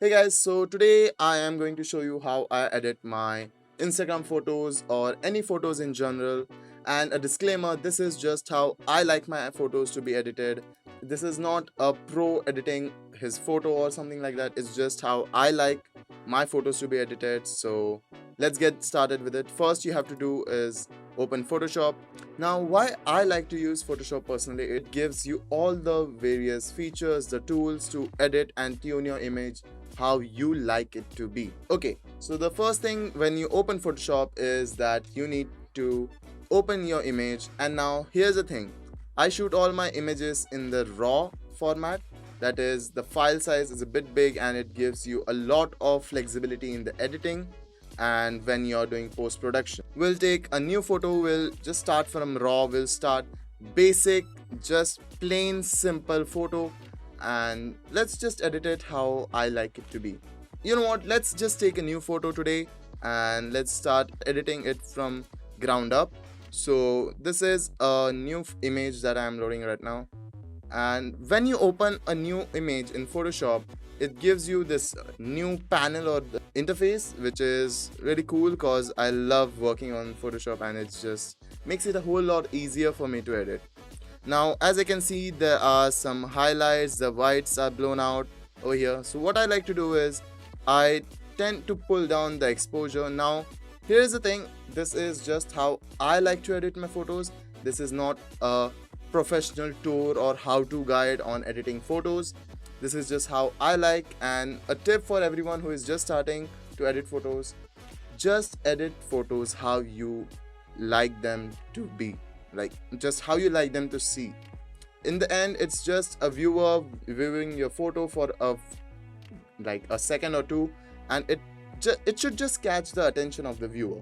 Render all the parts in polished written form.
Hey guys, so today I am going to show you how I edit my Instagram photos or any photos in general. And a disclaimer, this is just how I like my photos to be edited. This is not a pro editing his photo or something like that. It's just how I like my photos to be edited. So let's get started with it. First, you have to do is open Photoshop. Now, why I like to use Photoshop personally, it gives you all the various features, the tools to edit and tune your image how you like it to be. Okay, so the first thing when you open Photoshop is that you need to open your image. And now here's the thing, I shoot all my images in the raw format. That is, the file size is a bit big and it gives you a lot of flexibility in the editing and when you're doing post production. We'll take a new photo, we'll just start from raw, we'll start basic, just plain simple photo, and let's just edit it how I like it to be. You know what, let's just take a new photo today and let's start editing it from ground up. So this is a new image that I am loading right now, and when you open a new image in Photoshop, it gives you this new panel or the interface, which is really cool because I love working on Photoshop and it just makes it a whole lot easier for me to edit. Now, as I can see, there are some highlights, the whites are blown out over here. So what I like to do is I tend to pull down the exposure. Now, here's the thing, this is just how I like to edit my photos. This is not a professional tour or how-to guide on editing photos. This is just how I like, and a tip for everyone who is just starting to edit photos, just edit photos how you like them to be, like just how you like them to see. In the end, it's just a viewer viewing your photo for like a second or two, and it should just catch the attention of the viewer.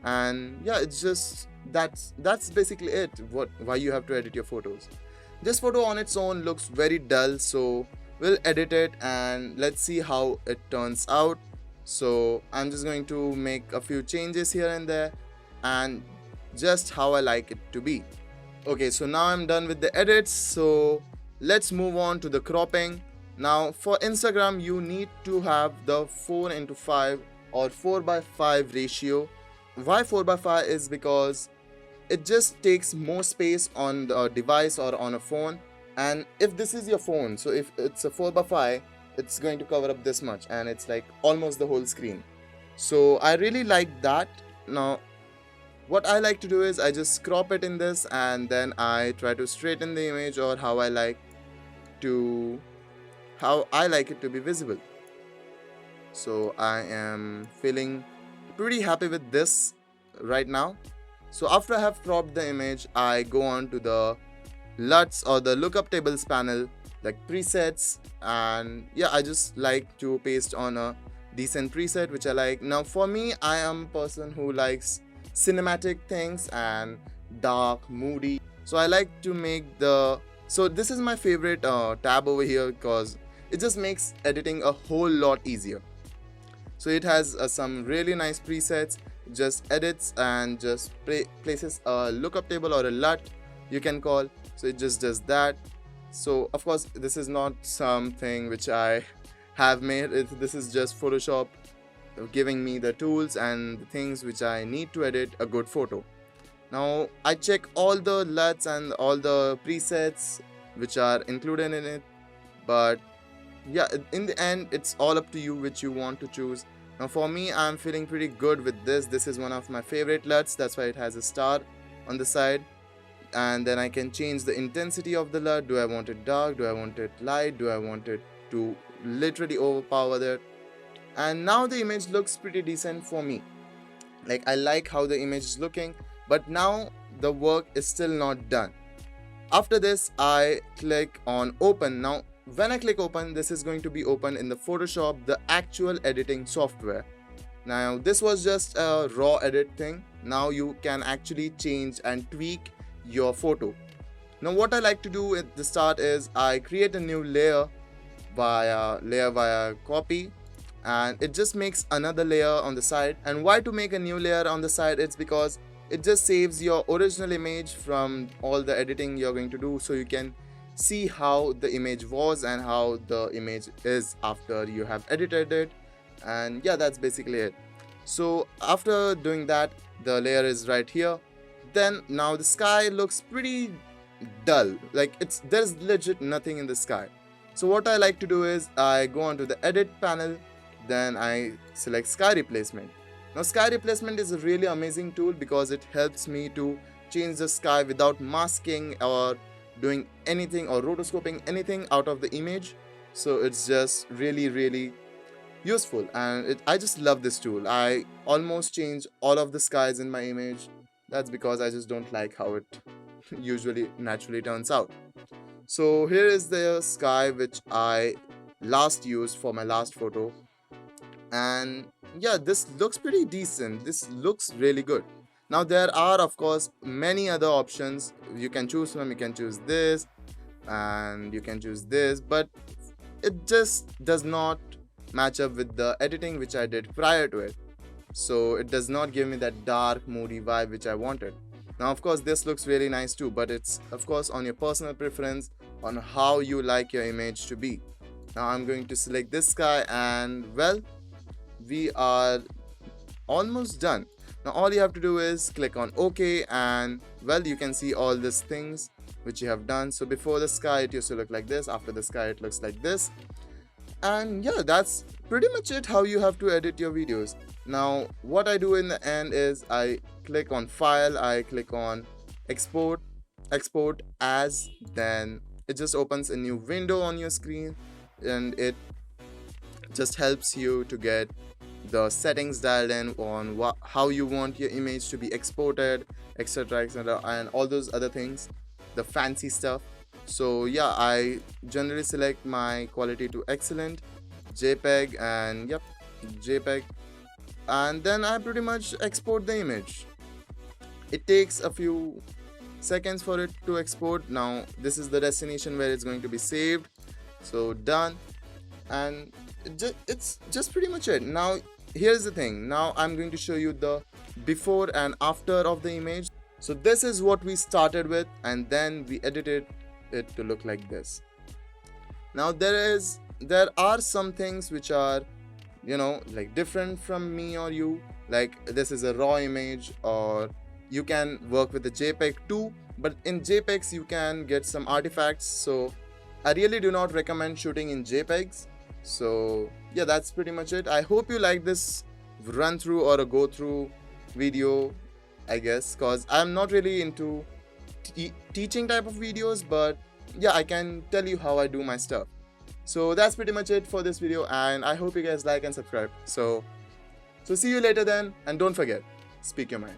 And yeah, it's just that's basically it, why you have to edit your photos. This photo on its own looks very dull, so we'll edit it and let's see how it turns out. So I'm just going to make a few changes here and there, and just how I like it to be. Okay, so now I'm done with the edits, so let's move on to the cropping. Now for Instagram, you need to have the 4:5 or 4:5 ratio. Why 4:5 is because it just takes more space on the device or on a phone. And if this is your phone, so if it's a 4:5, it's going to cover up this much and it's like almost the whole screen. So I really like that. Now what I like to do is I just crop it in this and then I try to straighten the image or to how I like it to be visible. So I am feeling pretty happy with this right now. So after I have cropped the image, I go on to the LUTs or the lookup tables panel, like presets, and yeah, I just like to paste on a decent preset which I like. Now for me, I am a person who likes cinematic things and dark, moody, so I like to make so this is my favorite tab over here because it just makes editing a whole lot easier. So it has some really nice presets, just edits and just places a lookup table or a LUT you can call. So it just does that. So of course this is not something which I have made. This is just Photoshop giving me the tools and the things which I need to edit a good photo. Now I check all the LUTs and all the presets which are included in it, but yeah, in the end it's all up to you which you want to choose. Now for me, I'm feeling pretty good with this. This is one of my favorite LUTs, that's why it has a star on the side. And then I can change the intensity of the LUT. Do I want it dark? Do I want it light? Do I want it to literally overpower that? And now the image looks pretty decent for me. Like, I like how the image is looking, but now the work is still not done. After this, I click on open. Now when I click open, this is going to be open in the Photoshop, the actual editing software. Now this was just a raw edit thing. Now you can actually change and tweak your photo. Now what I like to do at the start is I create a new layer via copy, and it just makes another layer on the side. And why to make a new layer on the side? It's because it just saves your original image from all the editing you're going to do, so you can see how the image was and how the image is after you have edited it. And yeah, that's basically it. So after doing that, the layer is right here. Then now the sky looks pretty dull, like there's legit nothing in the sky. So what I like to do is I go onto the edit panel, then I select sky replacement. Now sky replacement is a really amazing tool because it helps me to change the sky without masking or doing anything or rotoscoping anything out of the image. So it's just really useful, and I just love this tool. I almost change all of the skies in my image. That's because I just don't like how it usually naturally turns out. So here is the sky which I last used for my last photo, and yeah, this looks pretty decent. This looks really good. Now there are of course many other options you can choose from. You can choose this and you can choose this, but it just does not match up with the editing which I did prior to it. So it does not give me that dark moody vibe which I wanted. Now of course this looks really nice too, but it's of course on your personal preference on how you like your image to be. Now I'm going to select this sky, and well, we are almost done. Now all you have to do is click on OK, and well, you can see all these things which you have done. So before the sky it used to look like this, after the sky it looks like this. And yeah, that's pretty much it how you have to edit your videos. Now what I do in the end is I click on file, I click on export as, then it just opens a new window on your screen, and it just helps you to get the settings dialed in on how you want your image to be exported, etc, and all those other things, the fancy stuff. So yeah, I generally select my quality to excellent, JPEG, and yep, JPEG, and then I pretty much export the image. It takes a few seconds for it to export. Now this is the destination where it's going to be saved, so done. And it's just pretty much it. Now here's the thing, now I'm going to show you the before and after of the image. So this is what we started with, and then we edited it to look like this. Now there are some things which are, you know, like different from me or you. Like this is a raw image, or you can work with the JPEG too, but in JPEGs you can get some artifacts, so I really do not recommend shooting in JPEGs. So yeah, that's pretty much it. I hope you like this run through or a go through video, I guess, cause I'm not really into teaching type of videos, but yeah, I can tell you how I do my stuff. So that's pretty much it for this video, and I hope you guys like and subscribe. So see you later then, and don't forget, speak your mind.